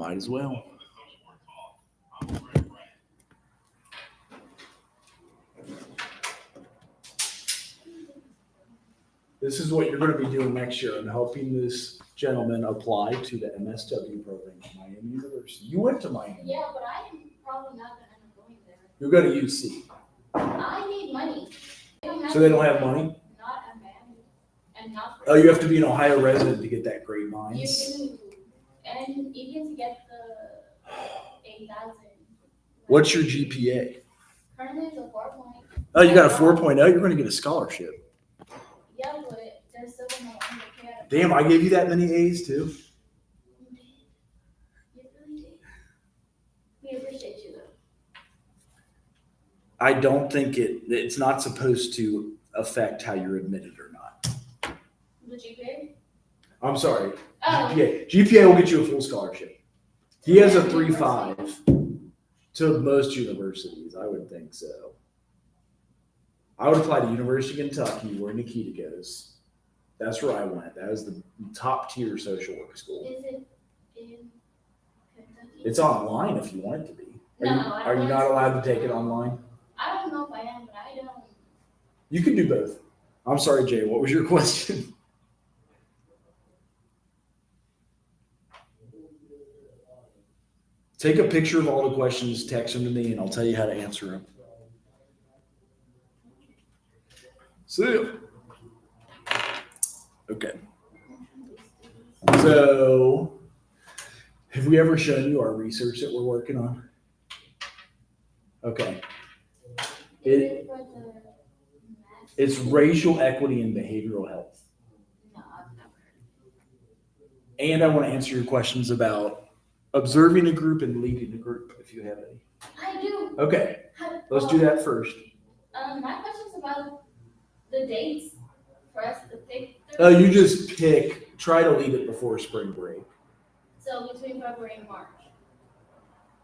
Might as well. This is what you're going to be doing next year. I'm helping this gentleman apply to the MSW program at Miami University. You went to Miami. Yeah, but I'm probably not going to end up going there. You're going to UC. I need money. So they don't have money? Not a man. And not. Oh, you have to be an Ohio resident to get that grade You Minds. do. And even to get the 8,000. What's your GPA? Currently it's a 4 point. Oh, you got a 4.0. You're going to get a scholarship. Yeah, but there's still no one to pay. Damn, I gave you that many A's too. You really did. We appreciate you though. I don't think it's not supposed to affect how you're admitted or not. The GPA? I'm sorry. Oh. GPA will get you a full scholarship. He has a 3.5 to most universities. I would think so. I would apply to University of Kentucky where Nikita goes. That's where I went. That was the top tier social work school. Is it in Kentucky? It's online if you want it to be. Are you want not to. allowed to take it online? I don't know if I am, but I don't. You can do both. I'm sorry, Jay. What was your question? Take a picture of all the questions, text them to me, and I'll tell you how to answer them. See ya. Okay. So, have we ever shown you our research that we're working on? Okay. It's racial equity and behavioral health. No, I've never heard. And I want to answer your questions about observing a group and leading a group, if you have any. I do. Okay, let's do that first. My question's about the dates for us to pick. You just try to lead it before spring break. So between February and March.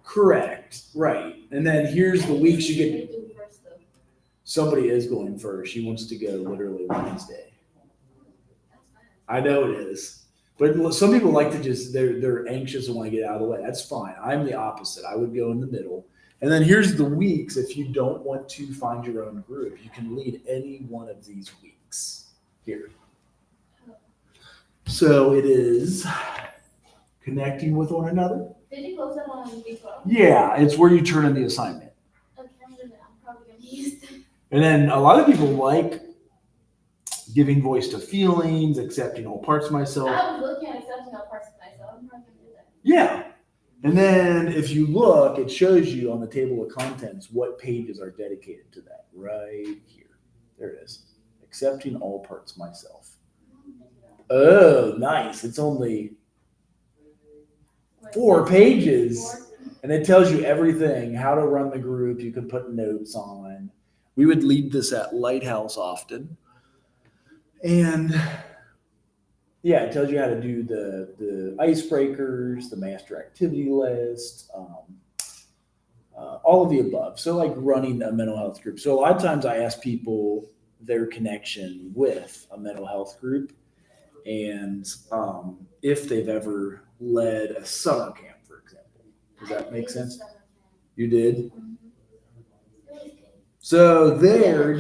Correct, right. And then here's the weeks you get. Do first, though. Somebody is going first. She wants to go literally Wednesday. That's fine. I know it is. But some people like to they're anxious and want to get out of the way. That's fine. I'm the opposite. I would go in the middle. And then here's the weeks. If you don't want to find your own group, you can lead any one of these weeks here. So it is connecting with one another. Did you post that on week 12? Yeah, it's where you turn in the assignment. Okay, I'm probably going to use that. And then a lot of people like giving voice to feelings, accepting all parts of myself. I was looking at accepting all parts of myself. I'm probably going to do that. Yeah. And then if you look, it shows you on the table of contents what pages are dedicated to that right here. There it is. Accepting all parts of myself. Oh, nice. It's only 4 pages. And it tells you everything, how to run the group. You can put notes on. We would lead this at Lighthouse often. And yeah, it tells you how to do the icebreakers, the master activity list, all of the above. So like running a mental health group. So a lot of times I ask people their connection with a mental health group and if they've ever led a summer camp, for example. Does that make sense? You did? So there,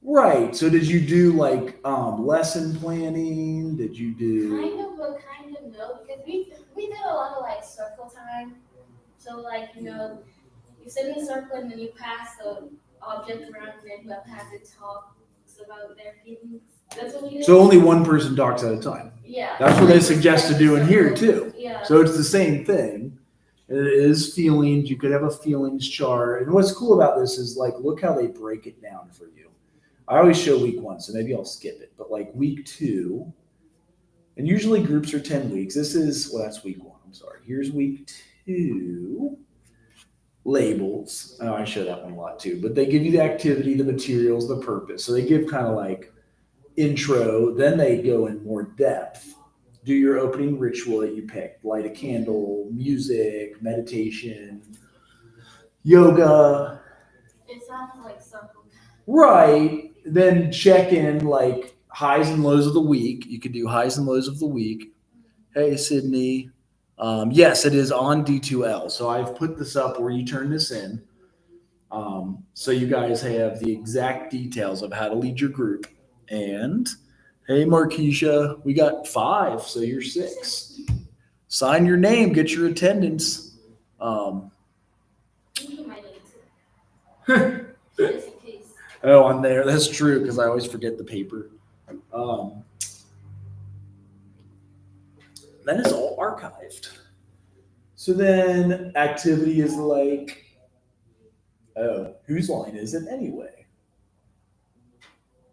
right. So did you do like lesson planning? Did you do? Kind of, but kind of no, because we did a lot of like circle time. So like, you sit in a circle and then you pass the object around and then whoever has it talks about their feelings. That's what we did. So only one person talks at a time. Yeah. That's what they suggest to doing here too. Yeah. So it's the same thing. It is feelings. You could have a feelings chart. And what's cool about this is like, look how they break it down for you. I always show week 1, so maybe I'll skip it. But like week 2, and usually groups are 10 weeks. That's week 1. I'm sorry. Here's week 2. Labels. Oh, I show that one a lot too. But they give you the activity, the materials, the purpose. So they give kind of like intro. Then they go in more depth. Do your opening ritual that you picked. Light a candle, music, meditation, yoga. It sounds like circle. Right. Then check in like highs and lows of the week. You could do highs and lows of the week. Hey, Sydney, Yes, it is on D2L. So I've put this up where you turn this in. So you guys have the exact details of how to lead your group. And hey, Markeisha, we got 5, so you're 6. Sign your name, get your attendance. You might need to. Just in case. Oh, on there. That's true because I always forget the paper. That is all archived. So then activity is like, oh, whose line is it anyway?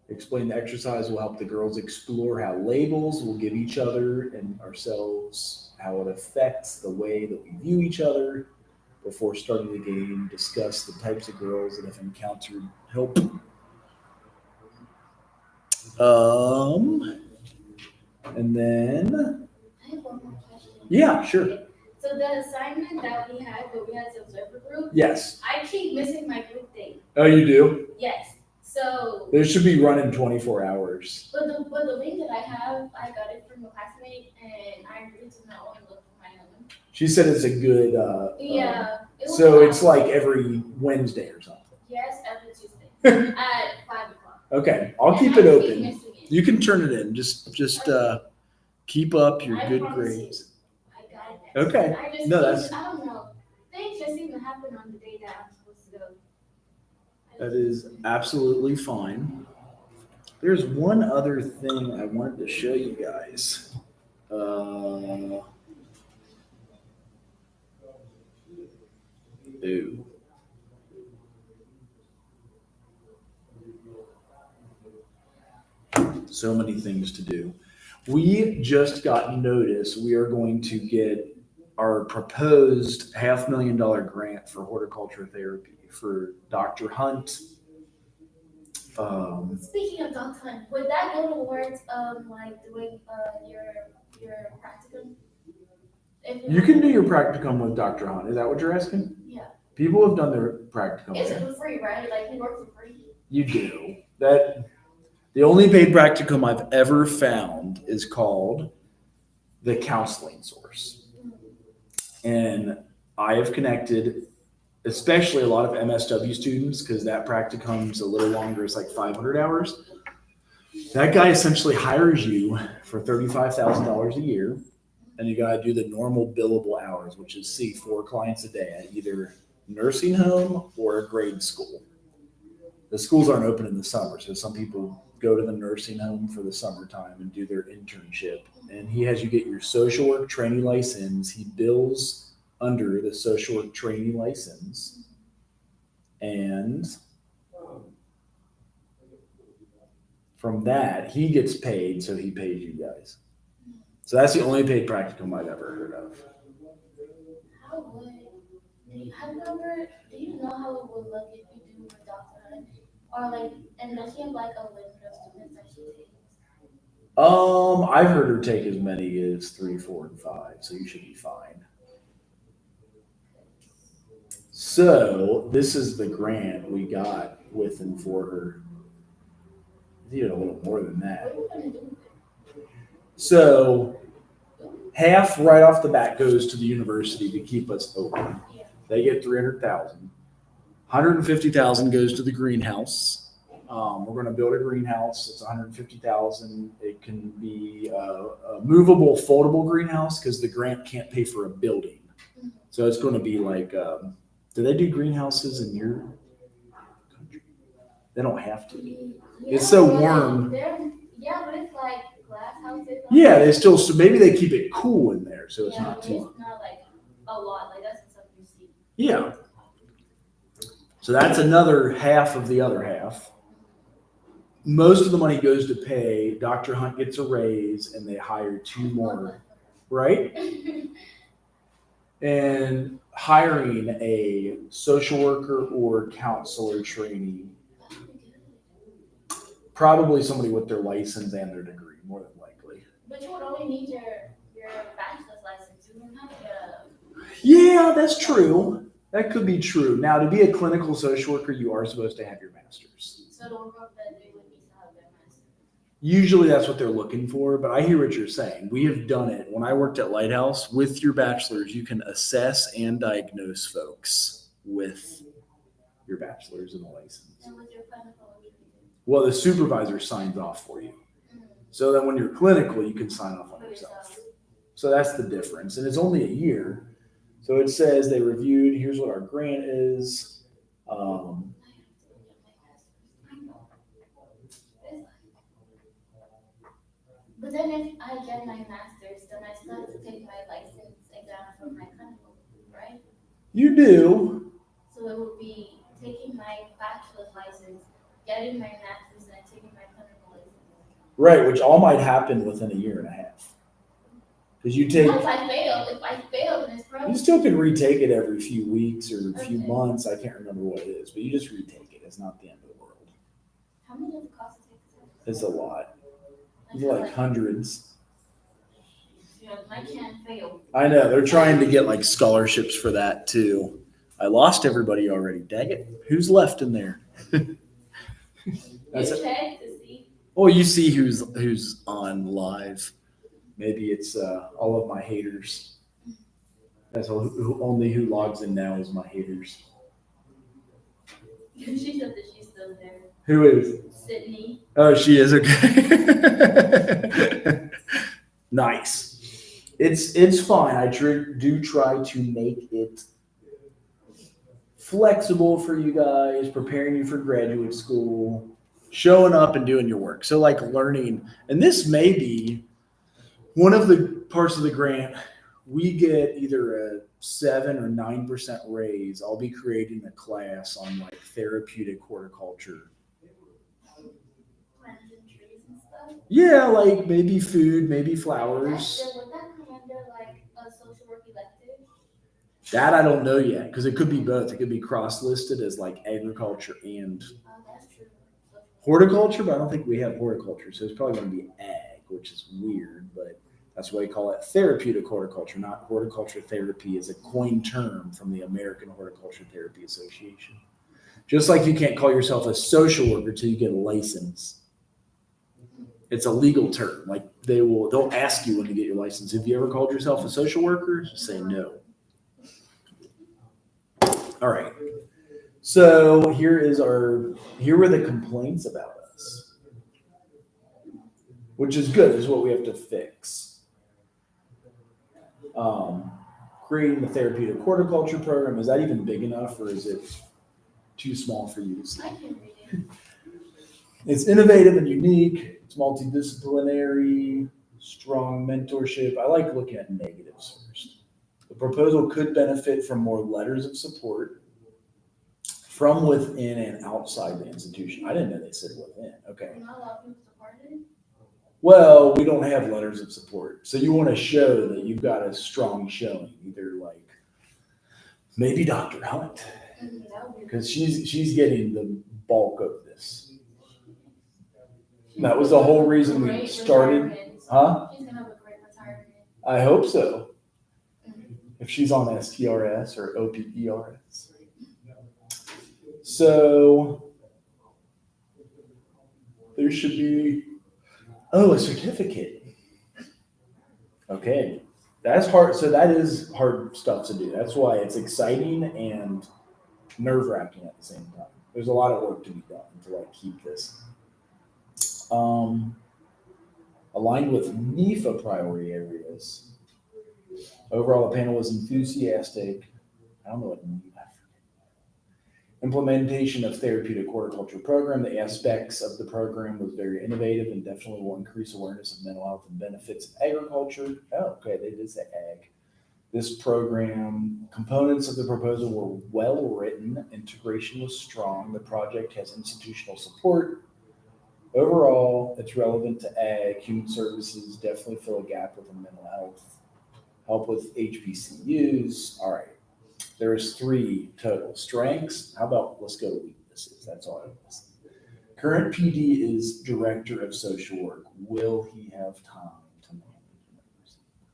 Explain the exercise will help the girls explore how labels will give each other and ourselves, how it affects the way that we view each other. Before starting the game, discuss the types of girls that have encountered help. And then, I have one more question. yeah, sure. So the assignment that we had, where we had to observe a group, Yes. I keep missing my group date. Oh, you do? Yes. So, There should be running 24 hours. but the link that I have, I got it from a classmate, and I really do not want to look for my own. She said it's a good. Yeah. It was So fun. it's like every Wednesday or something. Yes, every Tuesday at 5 o'clock. Okay, I'll And keep I it keep open. missing it. You can turn it in. Just keep up your I good promise grades. I got it. Okay. I just No, keep- that's- I don't know. Things just seem to happen on the day that I'm supposed to go. That is absolutely fine. There's one other thing I wanted to show you guys. Ooh. So many things to do. We just got notice we are going to get our proposed $500,000 grant for horticulture therapy for Dr. Hunt. Speaking of Dr. Hunt, would that go towards like doing your practicum? You can do your practicum with Dr. Hunt. Is that what you're asking? Yeah. People have done their practicum. It's there. for free, right? Like you work for free. You do. The only paid practicum I've ever found is called the Counseling Source. And I have connected, especially a lot of MSW students, because that practicum's a little longer. It's like 500 hours. That guy essentially hires you for $35,000 a year, and you got to do the normal billable hours, which is see 4 clients a day at either nursing home or a grade school. The schools aren't open in the summer, so some people go to the nursing home for the summertime and do their internship. And he has you get your social work training license. He bills under the social work training license. And from that, he gets paid, so he pays you guys. So that's the only paid practicum I've ever heard of. How would do you know how it would look if you do with Dr. Hunt? Or like, and does she have like a limit of students that she takes? I've heard her take as many as 3, 4, and 5, so you should be fine. So this is the grant we got with and for her. Even a little more than that. What are you gonna do with it? So half right off the bat goes to the university to keep us open. Yeah. They get 300,000. 150,000 goes to the greenhouse. We're going to build a greenhouse. It's 150,000. It can be a movable, foldable greenhouse because the grant can't pay for a building. So it's going to be like, do they do greenhouses in your country? They don't have to. Yeah, It's so but warm. Yeah, but it's like glass houses. Yeah, they still, so maybe they keep it cool in there so it's Yeah, not but too. it's not like a lot. Like that's something you see. Yeah. So that's another half of the other half. Most of the money goes to pay. Dr. Hunt gets a raise and they hire 2 more, right? And hiring a social worker or counselor trainee, probably somebody with their license and their degree, more than likely. But you would only need your bachelor's license. You wouldn't have to. Yeah, that's true. That could be true. Now, to be a clinical social worker, you are supposed to have your master's. So don't know that they would need to have their master's. Usually that's what they're looking for, but I hear what you're saying. We have done it. When I worked at Lighthouse, with your bachelor's, you can assess and diagnose folks with your bachelor's and a license. And with your clinical, what do you do? Well, the supervisor signs off for you. Mm, So that when you're clinical, you can sign off on for yourself. yourself. So that's the difference. And it's only a year. So it says they reviewed, here's what our grant is. But then if I get my master's, then I still have to take my license exam for my clinical, right? You do. So it would be taking my bachelor's license, getting my master's, and taking my clinical license. Right, which all might happen within a year and a half. Because you take, If I fail, then it's you probably. still can retake it every few weeks or a few Okay. months. I can't remember what it is, but you just retake it. It's not the end of the world. How much does it cost to take the It's a lot. test? It's like hundreds. You know, I can't fail. I know. They're trying to get like scholarships for that too. I lost everybody already. Dang it. Who's left in there? You That's it. check to see. Oh, you see who's on live. Maybe it's all of my haters. That's only who logs in now is my haters. She said that she's still there. Who is? Sydney. Oh, she is okay. Nice. It's fine. I do try to make it flexible for you guys, preparing you for graduate school, showing up and doing your work. So like learning, and this may be one of the parts of the grant. We get either a 7 or 9% raise. I'll be creating a class on like therapeutic horticulture. Plants and trees and stuff. Yeah, like maybe food, maybe Would flowers. that come under like a social work elective? That I don't know yet because it could be both. It could be cross-listed as like agriculture and Oh, that's true. horticulture, but I don't think we have horticulture, so it's probably going to be ag, which is weird, but that's why we call it therapeutic horticulture, not horticulture therapy is a coined term from the American Horticulture Therapy Association. Just like you can't call yourself a social worker till you get a license. It's a legal term. Like they'll ask you when you get your license. Have you ever called yourself a social worker? Just say no. All right. So here were the complaints about us, which is good. Is what we have to fix. Creating the therapeutic horticulture program, is that even big enough or is it too small for you to see? I can read it. It's innovative and unique. It's multidisciplinary, strong mentorship. I like looking at negatives first. The proposal could benefit from more letters of support from within and outside the institution. I didn't know they said within. Okay. Not a lot of people supported it. Well, we don't have letters of support. So you want to show that you've got a strong showing, either like maybe Dr. Hunt, That would be. because she's getting the bulk of this. That was the whole reason we Great started. retirement. Huh? She's gonna have a great retirement. I hope so. Mhm. If she's on STRS or OPERS. So there should be, a certificate. Okay. That's hard. So that is hard stuff to do. That's why it's exciting and nerve-wracking at the same time. There's a lot of work to be done to like keep this. Aligned with NEFA priority areas. Overall, the panel was enthusiastic. I don't know what NEFA. Implementation of therapeutic horticulture program. The aspects of the program was very innovative and definitely will increase awareness of mental health and benefits of agriculture. Oh, okay, they did say ag. This program, components of the proposal were well written. Integration was strong. The project has institutional support. Overall, it's relevant to ag. Human services definitely fill a gap within mental health. Help with HBCUs. All right. There's 3 total. Strengths. How about let's go to weaknesses? That's all I was. Current PD is director of social work. Will he have time to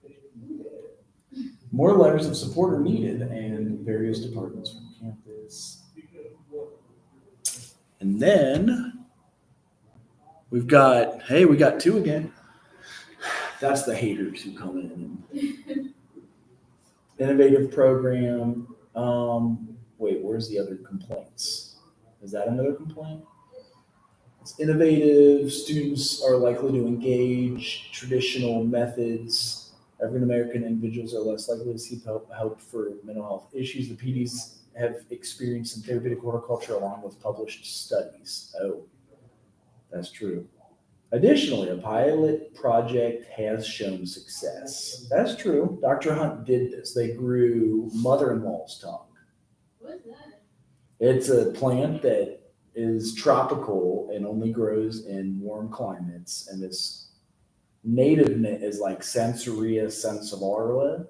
manage? More letters of support are needed and various departments from campus. And then We got two again. That's the haters who come in. Innovative program. Wait, where's the other complaints? Is that another complaint? It's innovative. Students are likely to engage traditional methods. African American individuals are less likely to seek help for mental health issues. The PDs have experienced in therapeutic horticulture along with published studies. Oh, that's true. Additionally, a pilot project has shown success. That's true. Dr. Hunt did this. They grew mother-in-law's tongue. What is that? It's a plant that is tropical and only grows in warm climates. And this native is like Sansevieria sensivarla.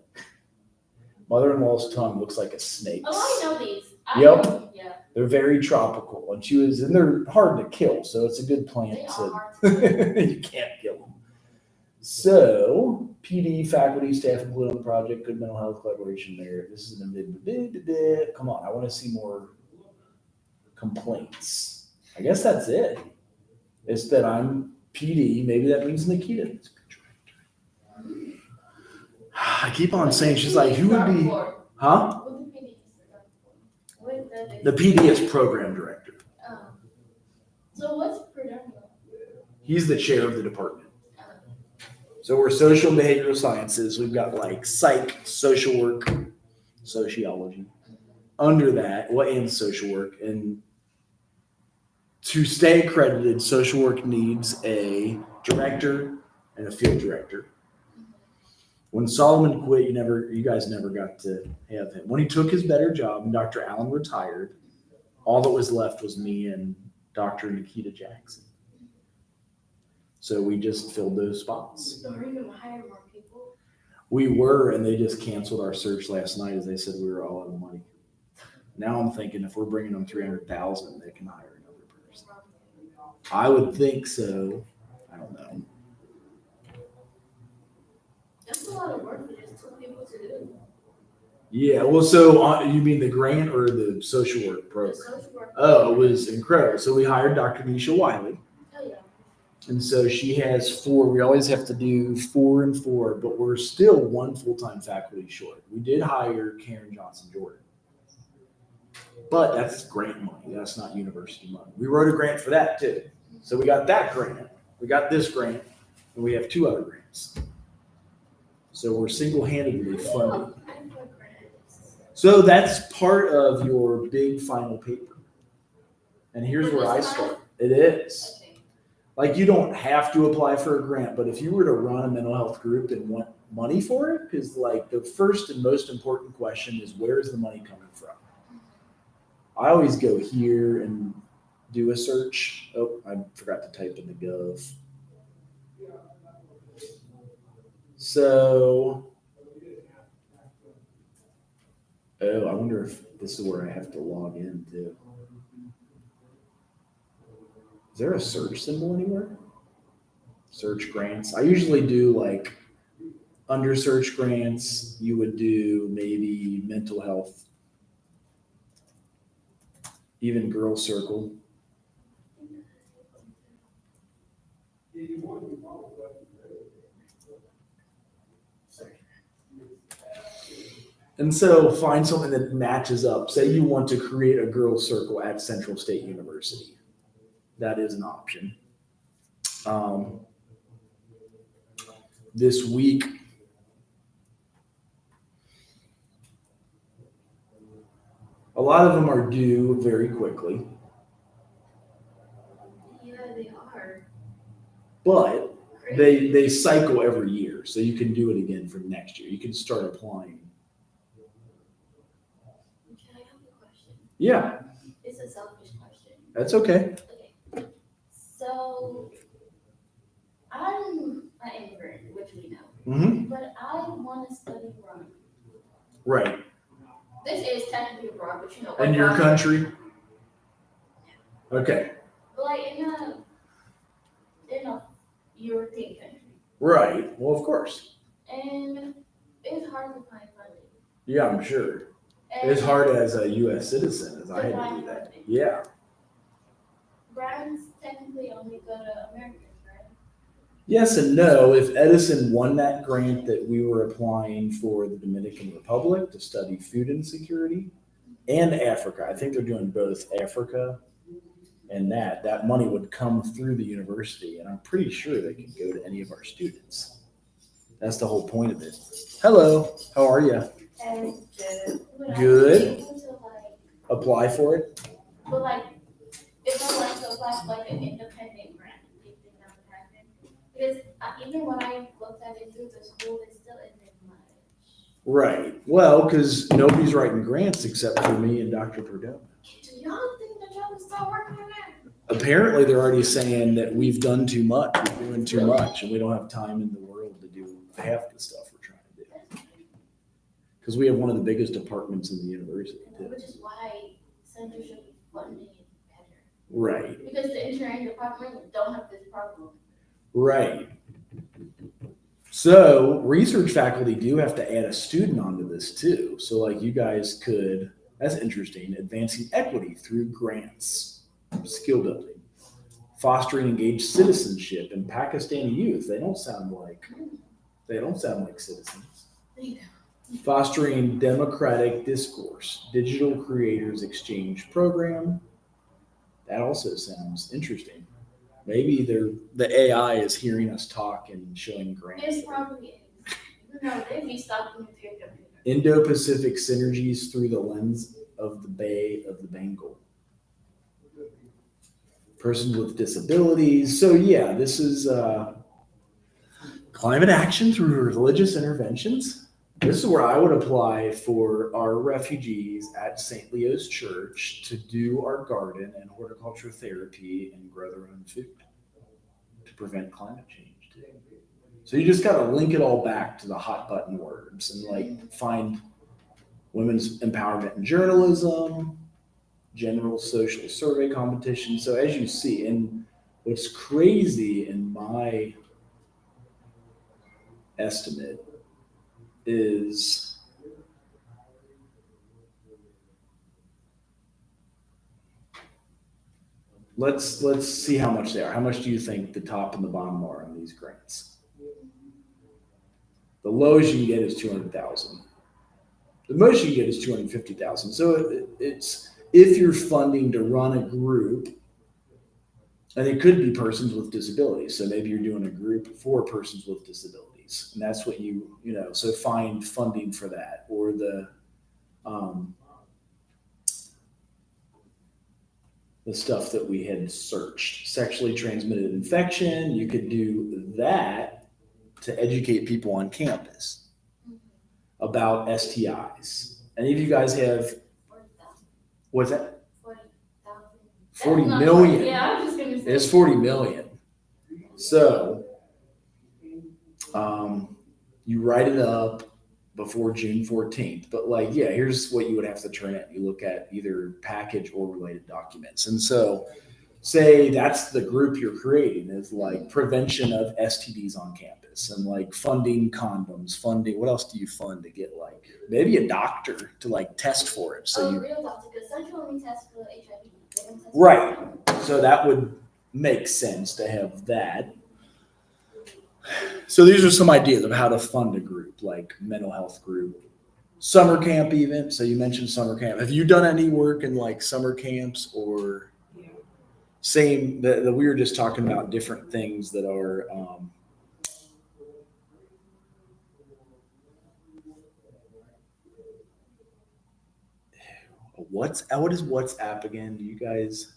Mother-in-law's tongue looks like a snake's. Oh, I know these. Yep. Yeah. They're very tropical, and they're hard to kill, so it's a good plant. They are hard to kill. You can't kill them. So, PD, faculty, staff included on the project, good mental health collaboration there. This is come on, I want to see more complaints. I guess that's it. It's that I'm PD. Maybe that means Nikita. I keep on saying, she's like, who would be, huh? The PD is program director. So what's program? He's the chair of the department. So we're social and behavioral sciences. We've got like psych, social work, sociology. Under that, and social work. And to stay accredited, social work needs a director and a field director. When Solomon quit, you guys never got to have him. When he took his better job and Dr. Allen retired, all that was left was me and Dr. Nikita Jackson. So we just filled those spots. So are you going to hire more people? We were, and they just canceled our search last night as they said we were all out of money. Now I'm thinking if we're bringing them $300,000, they can hire another person. I would think so. I don't know. That's a lot of work for just 2 people to do. Yeah, well, so you mean the grant or the social work program? The social work. Oh, it was incredible. So we hired Dr. Nisha Wiley. Oh, yeah. And so she has 4. We always have to do 4 and 4, but we're still 1 full-time faculty short. We did hire Karen Johnson Jordan. But that's grant money. That's not university money. We wrote a grant for that too. So we got that grant. We got this grant. And we have 2 other grants. So we're single-handedly funded. So that's part of your big final paper. And here's where I start. It is. Okay. Like you don't have to apply for a grant, but if you were to run a mental health group and want money for it, because like the first and most important question is where is the money coming from? I always go here and do a search. Oh, I forgot to type in the gov. So, I wonder if this is where I have to log in too. Is there a search symbol anywhere? Search grants. I usually do like under search grants, you would do maybe mental health, even Girls Circle. And so find something that matches up. Say you want to create a girls circle at Central State University. That is an option. This week, a lot of them are due very quickly. Yeah, they are. But they cycle every year. So you can do it again for next year. You can start applying. Can I have a question? Yeah, It's a selfish question. that's okay. Okay. So I'm an immigrant, which we know, Mm-hmm. but I want to study abroad. Right. This is technically abroad, but you know. And your abroad- country? Okay. But like in a European country, Right. Well, of course. and it's hard to find funding. Yeah, I'm sure. And As hard as a U.S. citizen as I had to find do that. funding. Yeah. grants technically only go to Americans, right? Yes and no. If Edison won that grant that we were applying for the Dominican Republic to study food insecurity and Africa, I think they're doing both Africa and that money would come through the university, and I'm pretty sure they could go to any of our students. That's the whole point of it. Hello, how are you? And would I Good. be able to like, Apply for it? but like, if I wanted to apply for like an independent grant, do you think that would happen? Because even when I looked at it through the school, it still isn't much. Right. Well, because nobody's writing grants except for me and Dr. Perdomo. Do y'all think that y'all can start working on that? Apparently, they're already saying that we've done too much, we're doing too much, and we don't have time in the world to do half the stuff we're trying to do. Because we have one of the biggest departments in the university, too. Which is why centers should be funding it better. Right. Because the engineering department don't have this problem. Right. So research faculty do have to add a student onto this too. So like you guys could, that's interesting, advancing equity through grants, skill building, fostering engaged citizenship in Pakistani youth. They don't sound like citizens. Fostering democratic discourse, digital creators exchange program. That also sounds interesting. Maybe the AI is hearing us talk and showing grants. It probably is. No, they'd be stopping with your computer. Indo-Pacific synergies through the lens of the Bay of the Bengal. Persons with disabilities. So yeah, this is climate action through religious interventions. This is where I would apply for our refugees at St. Leo's Church to do our garden and horticulture therapy and grow their own food to prevent climate change too. So you just got to link it all back to the hot button words and like find women's empowerment in journalism, general social survey competition. So as you see, and what's crazy in my estimate is let's see how much they are. How much do you think the top and the bottom are on these grants? The lowest you can get is 200,000. The most you can get is 250,000. So it's if you're funding to run a group, and it could be persons with disabilities. So maybe you're doing a group for persons with disabilities, and that's what so find funding for that, or the stuff that we had searched, sexually transmitted infection. You could do that to educate people on campus about STIs. Any of you guys have, 40,000. what's that? 40,000. 40 That's not million. 40. Yeah, I was just gonna say. It's 40 million. So you write it up before June 14th. But here's what you would have to turn in. You look at either package or related documents. And so say that's the group you're creating is like prevention of STDs on campus and like funding condoms, funding, what else do you fund to get like maybe a doctor to like test for it? So real doctor, because Central only tests for HIV. They don't test right. So that would make sense to have that. So these are some ideas of how to fund a group, like mental health group, summer camp even. So you mentioned summer camp. Have you done any work in like summer camps or same that we were just talking about different things that are what is WhatsApp again? Do you guys?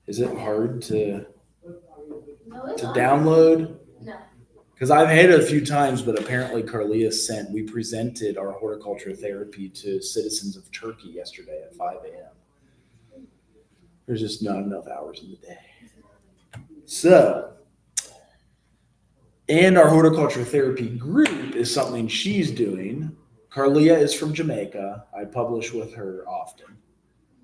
Is it hard to download? No. Because I've had it a few times, but apparently we presented our horticulture therapy to citizens of Turkey yesterday at 5 a.m. There's just not enough hours in the day. So, and our horticulture therapy group is something she's doing. Carlia is from Jamaica. I publish with her often.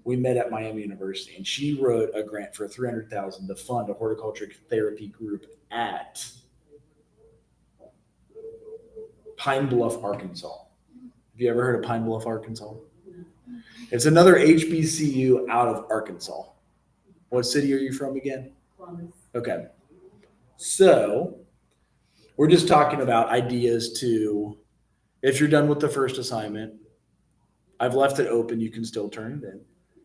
We met at Miami University, and she wrote a grant for $300,000 to fund a horticulture therapy group at Pine Bluff, Arkansas. Have you ever heard of Pine Bluff, Arkansas? It's another HBCU out of Arkansas. What city are you from again? Columbus. Okay. So we're just talking about ideas to, if you're done with the first assignment, I've left it open. You can still turn it in.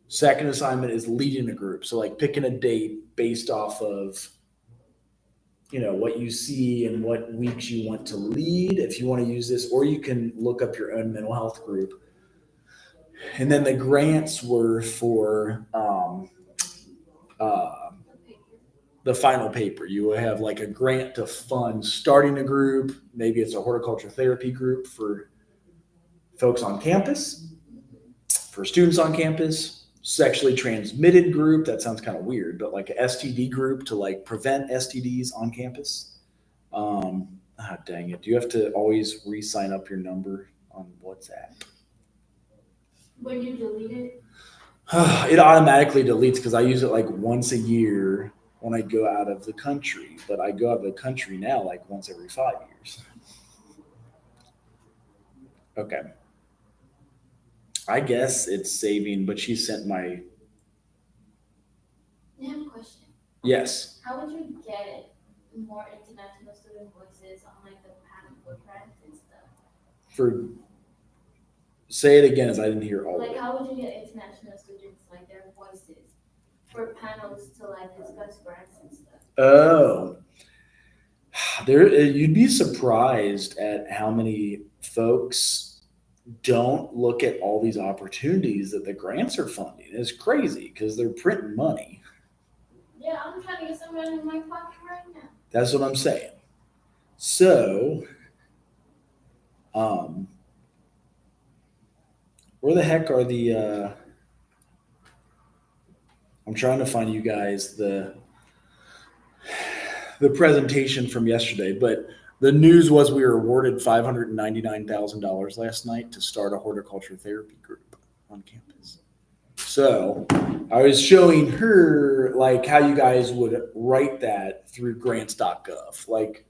Second assignment is leading a group. So like picking a date based off of, what you see and what weeks you want to lead, if you want to use this, or you can look up your own mental health group. And then the grants were for the final paper. You will have like a grant to fund starting a group. Maybe it's a horticulture therapy group for folks on campus, for students on campus, sexually transmitted group. That sounds kind of weird, but like a STD group to like prevent STDs on campus. Dang it. Do you have to always re-sign up your number on WhatsApp? When you delete it, It automatically deletes because I use it like once a year when I go out of the country, but I go out of the country now like once every 5 years. Okay. I guess it's saving, but she sent my, I have a question. yes. How would you get more international student voices on like the panel programs and stuff? Say it again as I didn't hear all of Like it. how would you get international students like their voices for panels to like discuss grants and stuff? Oh, you'd be surprised at how many folks don't look at all these opportunities that the grants are funding. It's crazy because they're printing money. Yeah, I'm trying to get some money in my pocket right now. That's what I'm saying. So, where the heck are the, I'm trying to find you guys the presentation from yesterday, but the news was we were awarded $599,000 last night to start a horticulture therapy group on campus. So I was showing her like how you guys would write that through grants.gov. Like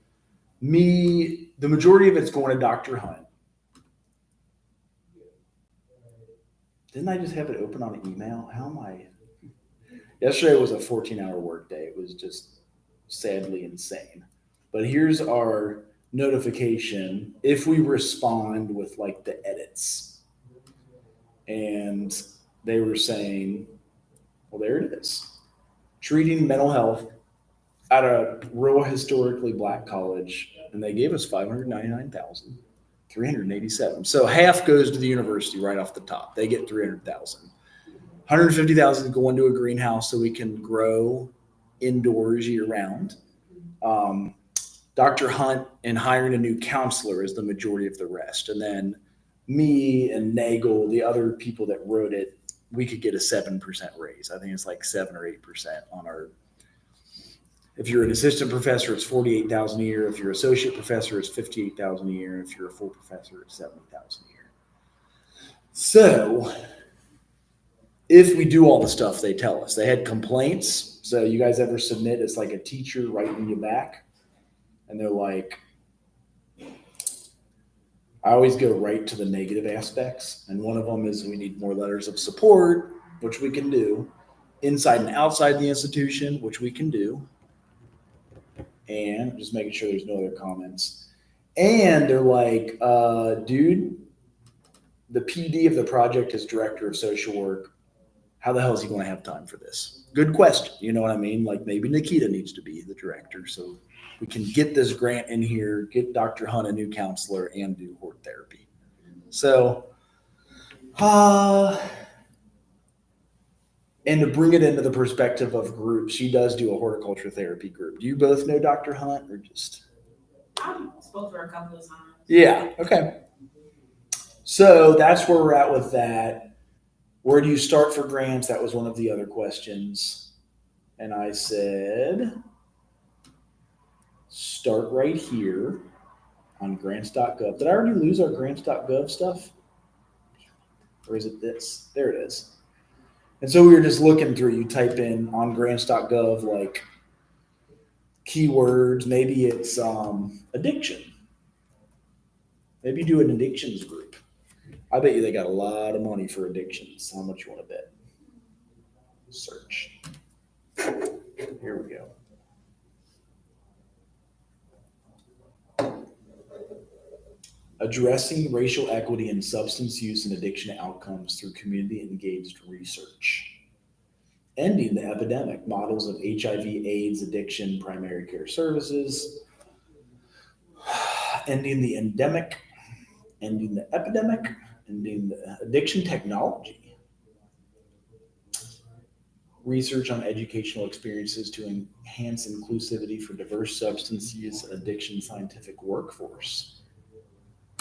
me, the majority of it's going to Dr. Hunt. Didn't I just have it open on an email? How am I? Yesterday was a 14-hour work day. It was just sadly insane. But here's our notification if we respond with like the edits. And they were saying, well, there it is. Treating mental health at a rural historically black college. And they gave us $599,387. So half goes to the university right off the top. They get $300,000. $150,000 going to a greenhouse so we can grow indoors year round. Dr. Hunt and hiring a new counselor is the majority of the rest. And then me and Nagel, the other people that wrote it, we could get a 7% raise. I think it's like 7 or 8% on our, if you're an assistant professor, it's $48,000 a year. If you're an associate professor, it's $58,000 a year. If you're a full professor, it's $70,000 a year. So if we do all the stuff they tell us, they had complaints. So you guys ever submit, it's like a teacher writing you back and they're like, I always go right to the negative aspects. And one of them is we need more letters of support, which we can do, inside and outside the institution, which we can do. And just making sure there's no other comments. And they're like, dude, the PD of the project is director of social work. How the hell is he going to have time for this? Good question. You know what I mean? Like maybe Nikita needs to be the director so we can get this grant in here, get Dr. Hunt a new counselor, and do hort therapy. So, and to bring it into the perspective of groups, she does do a horticulture therapy group. Do you both know Dr. Hunt or just? I spoke to her a couple of times. Yeah. Okay. So that's where we're at with that. Where do you start for grants? That was one of the other questions. And I said, start right here on grants.gov. Did I already lose our grants.gov stuff? Or is it this? There it is. And so we were just looking through, you type in on grants.gov, like keywords, maybe it's addiction. Maybe do an addictions group. I bet you they got a lot of money for addictions. How much you want to bet? Search. Here we go. Addressing racial equity in substance use and addiction outcomes through community-engaged research. Ending the epidemic, models of HIV/AIDS addiction, primary care services. Ending the endemic, ending the epidemic, ending the addiction technology. Research on educational experiences to enhance inclusivity for diverse substance use and addiction scientific workforce.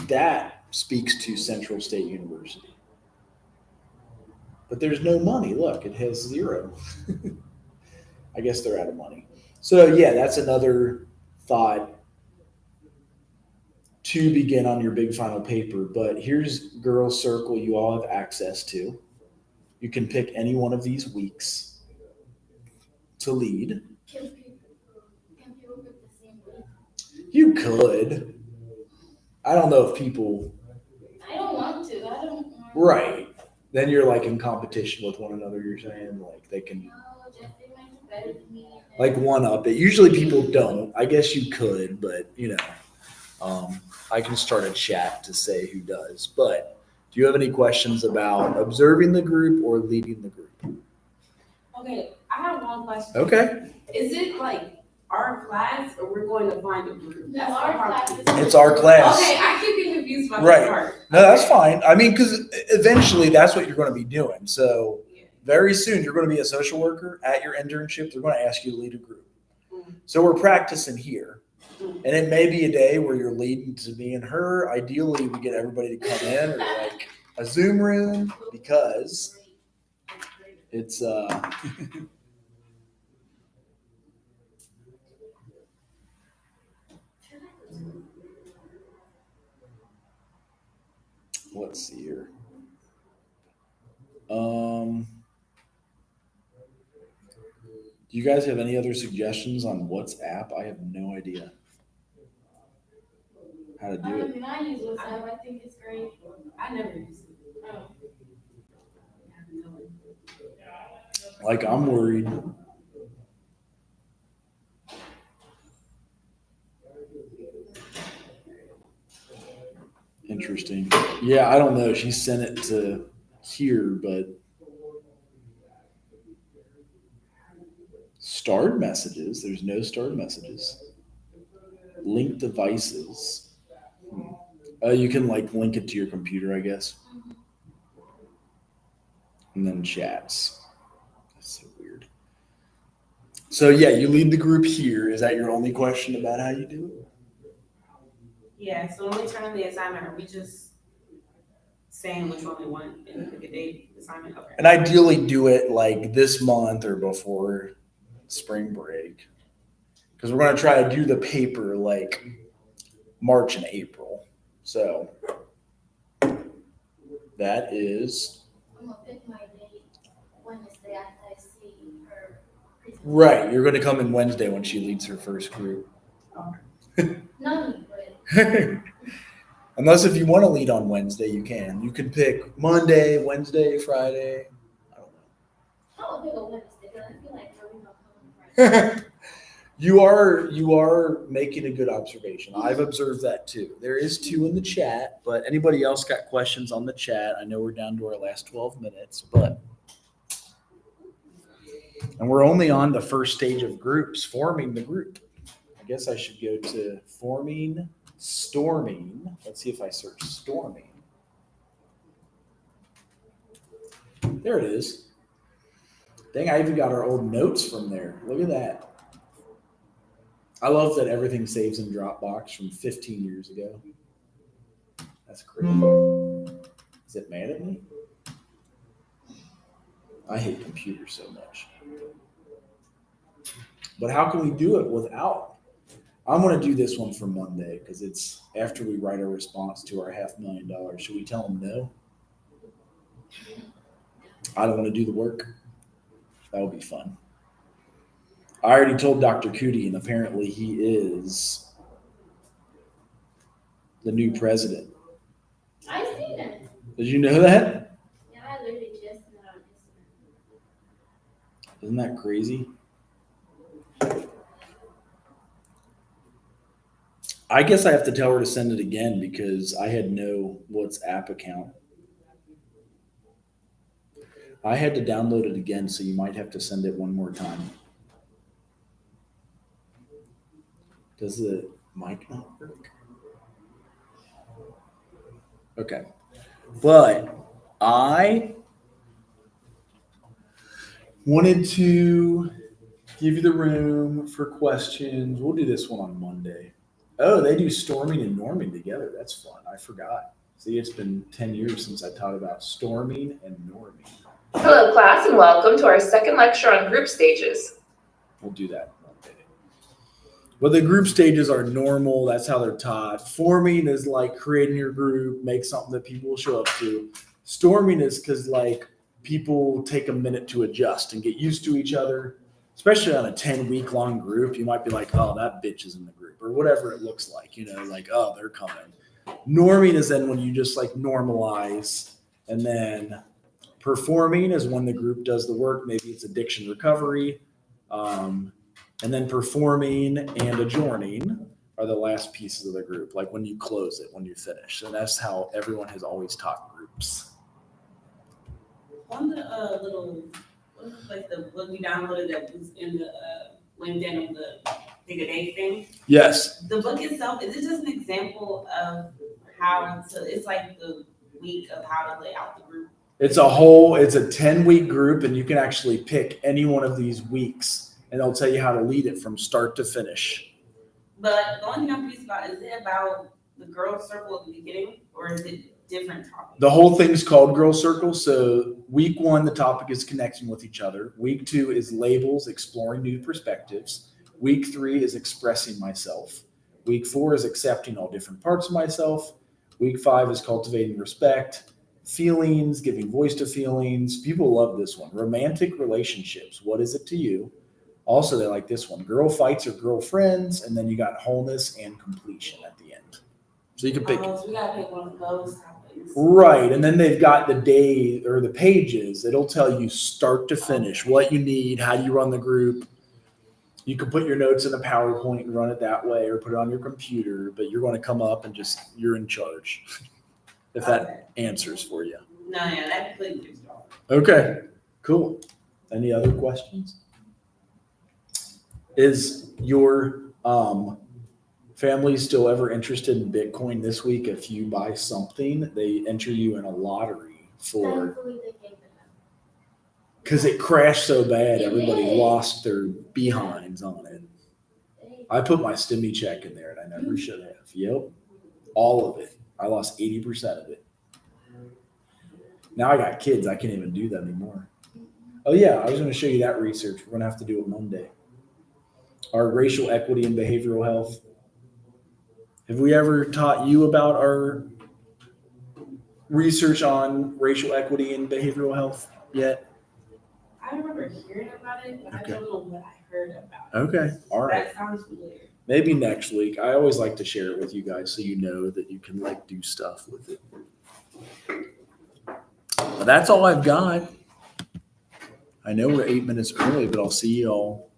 That speaks to Central State University. But there's no money. Look, it has 0. I guess they're out of money. So yeah, that's another thought to begin on your big final paper. But here's Girls Circle you all have access to. You can pick any one of these weeks to lead. Can people pick the same week? You could. I don't know if people. I don't want to. I don't want Right. Then you're like in competition with one another, you're saying? Like they can No, just they might do better than me. like one up it. Usually people don't. I guess you could, but I can start a chat to say who does. But do you have any questions about observing the group or leading the group? Okay, I have one question. Okay. Is it like our class or we're going to find a group? No, That's our the hard class part. is- It's our class. Okay, I keep getting confused about Right. that part. No, that's fine. I mean, because eventually that's what you're going to be doing. So Yeah. very soon you're going to be a social worker at your internship. They're going to ask you to lead a group. Mhm. So we're practicing here. Mhm. And it may be a day where you're leading to me and her. Ideally, we get everybody to come in or like a Zoom room because it's let's see here. Do you guys have any other suggestions on WhatsApp? I have no idea how to do it. mean, I use WhatsApp. I think it's great. I never used it. Oh. I have no idea. Like I'm worried. Interesting. Yeah, I don't know. She sent it to here, but starred messages. There's no starred messages. Linked devices. You can like link it to your computer, I guess. And then chats. That's so weird. So yeah, you lead the group here. Is that your only question about how you do it? Yeah, so when we turn in the assignment, are we just saying which one we want and pick a date assignment? Okay. And ideally do it like this month or before spring break. Because we're going to try to do the paper like March and April. So that is I'm gonna pick my date Wednesday after I see her. presentation. right. You're going to come in Wednesday when she leads her first group. Not me, but Unless if you want to lead on Wednesday, you can. You can pick Monday, Wednesday, Friday. I don't know. I would pick a Wednesday because I feel like we're not coming Friday. You are making a good observation. I've observed that too. There is 2 in the chat, but anybody else got questions on the chat? I know we're down to our last 12 minutes, and we're only on the first stage of groups, forming the group. I guess I should go to forming, storming. Let's see if I search storming. There it is. Dang, I even got our old notes from there. Look at that. I love that everything saves in Dropbox from 15 years ago. That's crazy. Is it mad at me? I hate computers so much. But how can we do it without? I'm going to do this one for Monday because it's after we write our response to our $500,000. Should we tell them no? I don't want to do the work. That would be fun. I already told Dr. Cootie, and apparently he is the new president. I seen it. Did you know that? Yeah, I literally just sent it on Instagram. Isn't that crazy? I guess I have to tell her to send it again because I had no WhatsApp account. I had to download it again, so you might have to send it one more time. Does the mic not work? Okay. But I wanted to give you the room for questions. We'll do this one on Monday. Oh, they do storming and norming together. That's fun. I forgot. See, it's been 10 years since I taught about storming and norming. Hello, class, and welcome to our second lecture on group stages. We'll do that Monday. But the group stages are normal. That's how they're taught. Forming is like creating your group, make something that people will show up to. Storming is because like people take a minute to adjust and get used to each other. Especially on a 10-week long group, you might be like, oh, that bitch is in the group, or whatever it looks like, like, oh, they're coming. Norming is then when you just like normalize, and then performing is when the group does the work. Maybe it's addiction recovery. And then performing and adjourning are the last pieces of the group, like when you close it, when you finish. And that's how everyone has always taught groups. On the like the book we downloaded that was in the LinkedIn of the Pick-a-Day thing. Yes. The book itself, is it just an example of how to, it's like the week of how to lay out the group? It's a 10-week group, and you can actually pick any one of these weeks, and they'll tell you how to lead it from start to finish. But the only thing I'm confused about, is it about the girl circle at the beginning, or is it different topics? The whole thing's called Girl Circle. So week 1, the topic is connecting with each other. Week 2 is labels, exploring new perspectives. Week 3 is expressing myself. Week 4 is accepting all different parts of myself. Week 5 is cultivating respect. Feelings, giving voice to feelings. People love this one. Romantic relationships. What is it to you? Also, they like this one. Girl fights or girlfriends. And then you got wholeness and completion at the end. So you can pick. So we gotta pick one of those topics. Right. And then they've got the day or the pages. It'll tell you start to finish, what you need, how you run the group. You can put your notes in a PowerPoint and run it that way, or put it on your computer, but you're going to come up and you're in charge. If that answers for you. No, yeah, that completely gives it all. Okay, cool. Any other questions? Is your family still ever interested in Bitcoin this week? If you buy something, they enter you in a lottery for, Thankfully, they gave it up. because it crashed so bad, It everybody did. lost their behinds on it. I put my stimmy check in there and I never should have. Yep. All of it. I lost 80% of it. Now I got kids. I can't even do that anymore. Oh yeah, I was going to show you that research. We're going to have to do it Monday. Our racial equity and behavioral health. Have we ever taught you about our research on racial equity and behavioral health yet? I remember hearing about it, but Okay. I don't know what I heard about it. Okay. All right. That sounds familiar. Maybe next week. I always like to share it with you guys so you know that you can like do stuff with it. But that's all I've got. I know we're 8 minutes early, but I'll see you all